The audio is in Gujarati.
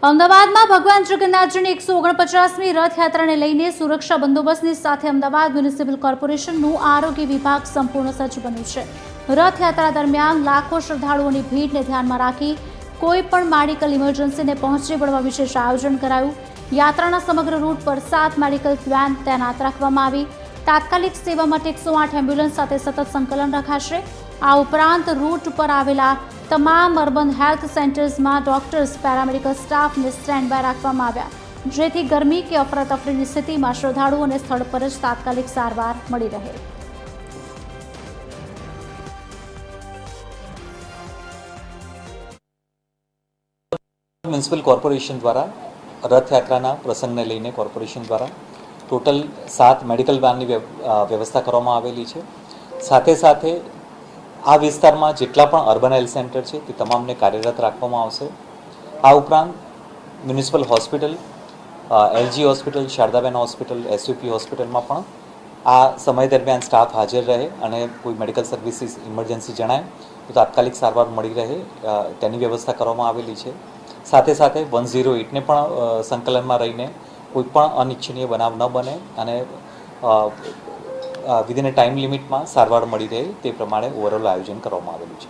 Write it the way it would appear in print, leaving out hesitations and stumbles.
અમદાવાદમાં ભગવાન જગન્નાથજીની 149મી રથયાત્રાને લઈને સુરક્ષા બંદોબસ્તની સાથે અમદાવાદ મ્યુનિસિપલ કોર્પોરેશનનું આરોગ્ય વિભાગ સંપૂર્ણ સજ્જ બન્યું છે। રથયાત્રા દરમિયાન લાખો શ્રદ્ધાળુઓની ભીડને ધ્યાનમાં રાખી કોઈ પણ મેડિકલ ઇમરજન્સીને પહોંચી વળવા વિશેષ આયોજન કરાયું। યાત્રાના સમગ્ર રૂટ પર 7 મેડિકલ વેન તૈનાત રાખવામાં આવી। તાત્કાલિક સેવા માટે 108 એમ્બ્યુલન્સ સાથે સતત સંકલન રખાશે। આ ઉપરાંત રૂટ પર આવેલા તમામ અર્બન હેલ્થ સેન્ટર્સમાં ડોક્ટર્સ, પેરામેડિકલ સ્ટાફને સ્ટેન્ડ બાય રાખવામાં આવ્યા, જેથી ગરમી કે અફરાતફરીની સ્થિતિમાં શ્રદ્ધાળુઓને સ્થળ પર જ તાત્કાલિક સારવાર મળી રહે। म्युनिसिपल कॉर्पोरेशन द्वारा रथयात्रा प्रसंगने लईने कॉर्पोरेशन द्वारा टोटल 7 मेडिकल वेननी व्यवस्था करवामां आवेली छे। साथे साथे आ विस्तारमां जेटला पण अर्बन हेल्थ सेंटर छे ते तमामने कार्यरत राखवामां आवशे। आ उपरांत municipal hospital, LG hospital, Shardaben hospital, SUP हॉस्पिटलमां पण आ समय दरमियान स्टाफ हाजर रहे अने कोई मेडिकल सर्विसीस इमरजन्सी जणाय तो तात्कालिक सारवार मळी रहे तेनी व्यवस्था करवामां आवेली छे। साथे साथे 108 ने पण संकलનમાં રહીને કોઈ પણ અનિચ્છનીય બનાવ ન બને અને વિધિન અ ટાઈમ લિમિટમાં સારવાર મળી રહે તે પ્રમાણે ઓવરઓલ આયોજન કરવામાં આવેલું છે।